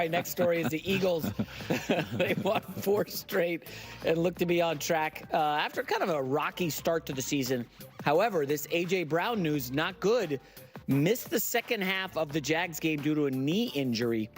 My next story is the Eagles. They won 4 straight and look to be on track after kind of a rocky start to the season. However, this A.J. Brown news, not good. Missed the second half of the Jags game due to a knee injury.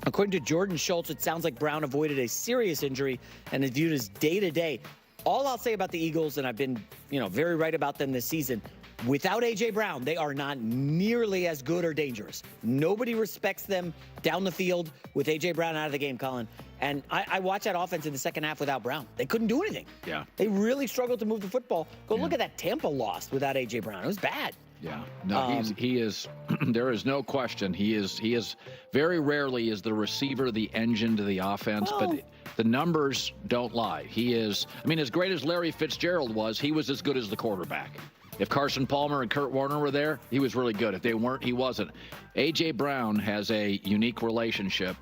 According to Jordan Schultz, it sounds like Brown avoided a serious injury and is viewed as day-to-day. All I'll say about the Eagles, and I've been, very right about them this season, without A.J. Brown, they are not nearly as good or dangerous. Nobody respects them down the field with A.J. Brown out of the game, Colin. And I watched that offense in the second half without Brown. They couldn't do anything. Yeah. They really struggled to move the football. Look at that Tampa loss without A.J. Brown. It was bad. Yeah, no, he is. There is no question. He is very rarely is the receiver the engine to the offense, but the numbers don't lie. He is. I mean, as great as Larry Fitzgerald was, he was as good as the quarterback. If Carson Palmer and Kurt Warner were there, he was really good. If they weren't, he wasn't. A.J. Brown has a unique relationship.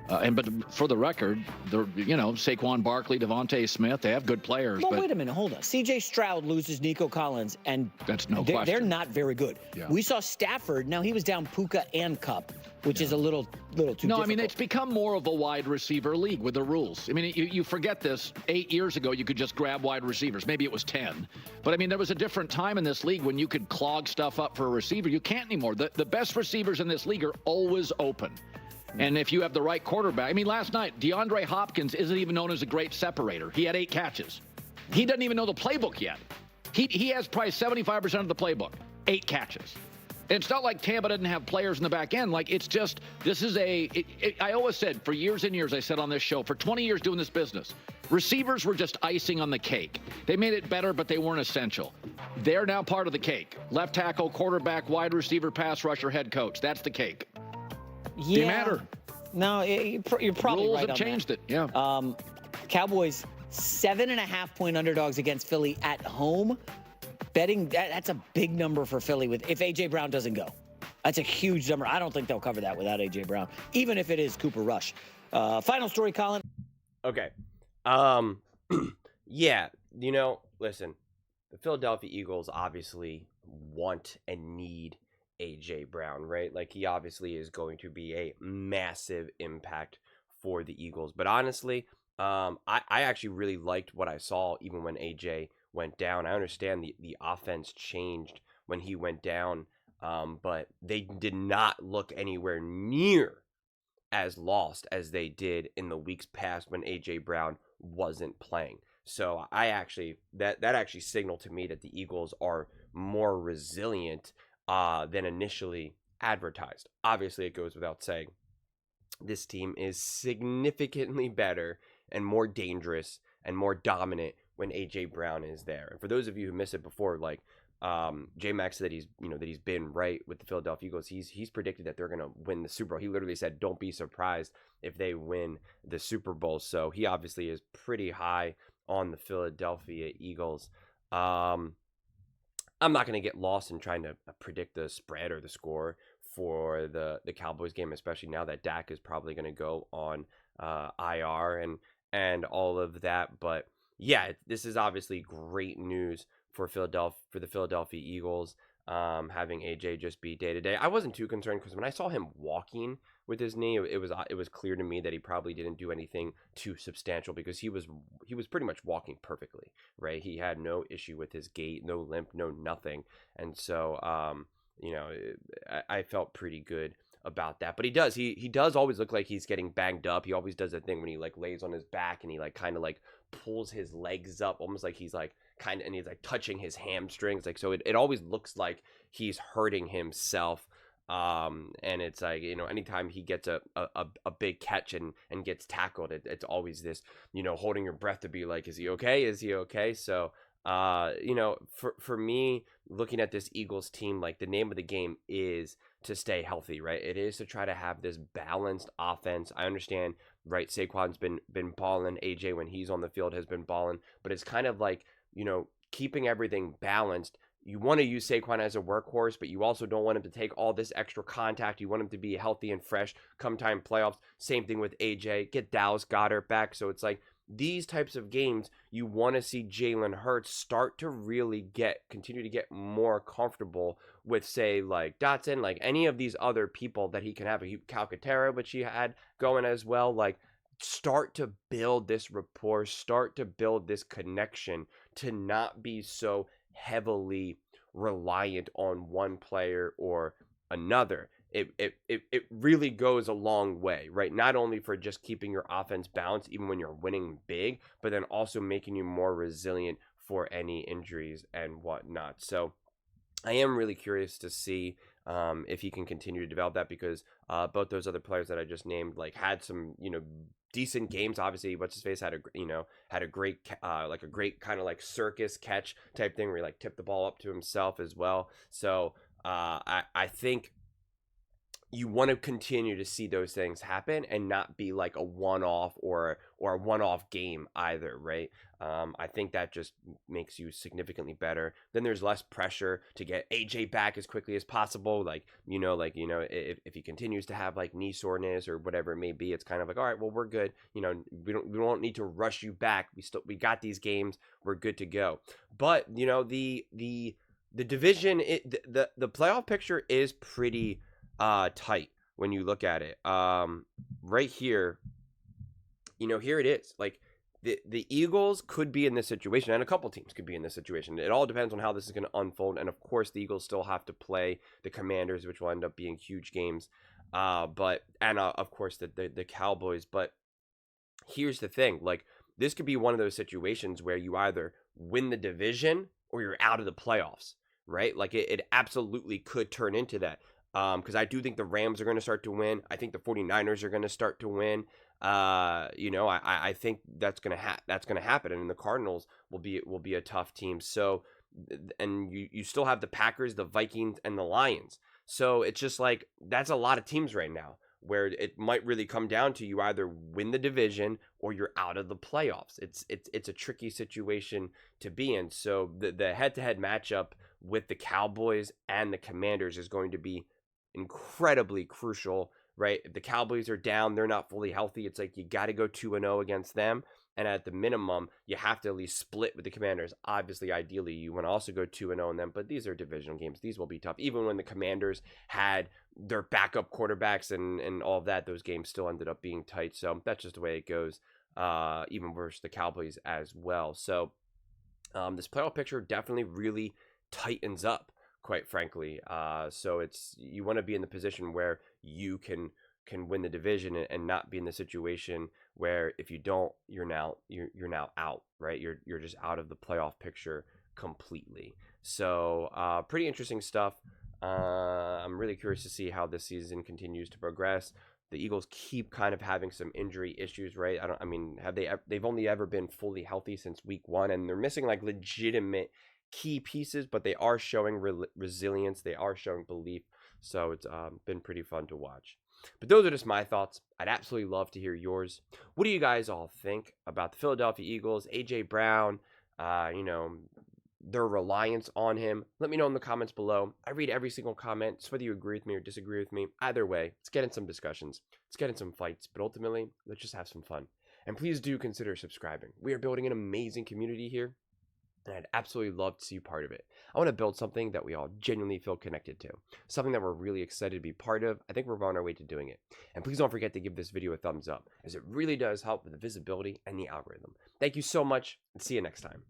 But for the record, Saquon Barkley, Devontae Smith, they have good players. Well, wait a minute, hold on. C.J. Stroud loses Nico Collins, and that's no question. They're not very good. Yeah. We saw Stafford. Now he was down Puka and Kupp, which is a little too difficult. I mean, it's become more of a wide receiver league with the rules. I mean, you forget this. 8 years ago, you could just grab wide receivers. Maybe it was 10. But, I mean, there was a different time in this league when you could clog stuff up for a receiver. You can't anymore. The best receivers in this league are always open. And if you have the right quarterback, I mean, last night, DeAndre Hopkins isn't even known as a great separator. He had 8 catches. He doesn't even know the playbook yet. He has probably 75% of the playbook, 8 catches. And it's not like Tampa doesn't have players in the back end. Like, it's just, this is I always said for years and years, I said on this show, for 20 years doing this business, receivers were just icing on the cake. They made it better, but they weren't essential. They're now part of the cake. Left tackle, quarterback, wide receiver, pass rusher, head coach. That's the cake. Yeah. They matter. No, you're probably Rules right on have that. changed it. Yeah. Cowboys 7.5-point underdogs against Philly at home. Betting that's a big number for Philly if A.J. Brown doesn't go. That's a huge number. I don't think they'll cover that without A.J. Brown, even if it is Cooper Rush. Final story, Colin. Okay. Yeah. Listen, the Philadelphia Eagles obviously want and need A.J. Brown, right? Like, he obviously is going to be a massive impact for the Eagles. But honestly, I actually really liked what I saw even when A.J. went down. I understand the offense changed when he went down, but they did not look anywhere near as lost as they did in the weeks past when A.J. Brown wasn't playing. So I actually, that actually signaled to me that the Eagles are more resilient than initially advertised. Obviously, it goes without saying, this team is significantly better and more dangerous and more dominant when A.J. Brown is there. And for those of you who missed it before, like J-Max said, that he's been right with the Philadelphia Eagles. He's predicted that they're going to win the Super Bowl. He literally said, don't be surprised if they win the Super Bowl. So he obviously is pretty high on the Philadelphia Eagles. I'm not going to get lost in trying to predict the spread or the score for the Cowboys game, especially now that Dak is probably going to go on IR and all of that. But yeah, this is obviously great news for the Philadelphia Eagles, having AJ just be day to day. I wasn't too concerned because when I saw him walking with his knee, it was clear to me that he probably didn't do anything too substantial because he was pretty much walking perfectly, right? He had no issue with his gait, no limp, no nothing, and so I felt pretty good about that. But he does always look like he's getting banged up. He always does that thing when he like lays on his back and he like kind of like pulls his legs up, almost like he's like and he's like touching his hamstrings, like, so it always looks like he's hurting himself. And it's like, anytime he gets a big catch and gets tackled, it's always this, holding your breath to be like, is he okay? So for me, looking at this Eagles team, like, the name of the game is to stay healthy, right? It is to try to have this balanced offense. I understand, right? Saquon's been balling. AJ, when he's on the field, has been balling, but it's kind of like, keeping everything balanced. You want to use Saquon as a workhorse, but you also don't want him to take all this extra contact. You want him to be healthy and fresh come time playoffs. Same thing with AJ. Get Dallas Goedert back. So it's like, these types of games, you want to see Jalen Hurts start to really continue to get more comfortable with, say, like Dotson, like any of these other people that he can have, Calcaterra, which he had going as well, like start to build this rapport, start to build this connection to not be so heavily reliant on one player or another. It really goes a long way, right? Not only for just keeping your offense balanced even when you're winning big, but then also making you more resilient for any injuries and whatnot. So I am really curious to see if he can continue to develop that, because both those other players that I just named like had some, decent games. Obviously, what's his face had a great like a great kind of like circus catch type thing where he like tipped the ball up to himself as well. So I think you want to continue to see those things happen and not be like a one-off or a one-off game either, right? I think that just makes you significantly better. Then there's less pressure to get AJ back as quickly as possible. If he continues to have like knee soreness or whatever it may be, it's kind of like, all right, well, we're good. We don't need to rush you back. We got these games. We're good to go. But the division, the playoff picture is pretty tight when you look at it. Right here, here it is. Like the Eagles could be in this situation, and a couple teams could be in this situation. It all depends on how this is going to unfold, and of course the Eagles still have to play the Commanders, which will end up being huge games. Of course the Cowboys. But here's the thing: like this could be one of those situations where you either win the division or you're out of the playoffs, right? Like it absolutely could turn into that. Because I do think the Rams are going to start to win. I think the 49ers are going to start to win. I think that's going to happen, and the Cardinals will be a tough team. So, and you still have the Packers, the Vikings, and the Lions. So it's just like that's a lot of teams right now where it might really come down to you either win the division or you're out of the playoffs. It's a tricky situation to be in. So the head-to-head matchup with the Cowboys and the Commanders is going to be incredibly crucial, right? If the Cowboys are down, they're not fully healthy, it's like you got to go 2-0 against them, and at the minimum you have to at least split with the Commanders. Obviously, ideally you want to also go 2-0 in them, but these are divisional games. These will be tough. Even when the Commanders had their backup quarterbacks and all of that, those games still ended up being tight. So that's just the way it goes, even versus the Cowboys as well. So this playoff picture definitely really tightens up, quite frankly. So you want to be in the position where you can win the division and not be in the situation where if you don't, you're now out, right? You're just out of the playoff picture completely. So pretty interesting stuff. I'm really curious to see how this season continues to progress. The Eagles keep kind of having some injury issues, right? They've only ever been fully healthy since week 1, and they're missing like legitimate key pieces, but they are showing resilience. They are showing belief. So it's been pretty fun to watch. But those are just my thoughts. I'd absolutely love to hear yours. What do you guys all think about the Philadelphia Eagles, AJ Brown, their reliance on him? Let me know in the comments below. I read every single comment, so whether you agree with me or disagree with me. Either way, let's get in some discussions. Let's get in some fights. But ultimately, let's just have some fun. And please do consider subscribing. We are building an amazing community here, and I'd absolutely love to see you part of it. I want to build something that we all genuinely feel connected to, something that we're really excited to be part of. I think we're on our way to doing it. And please don't forget to give this video a thumbs up, as it really does help with the visibility and the algorithm. Thank you so much, and see you next time.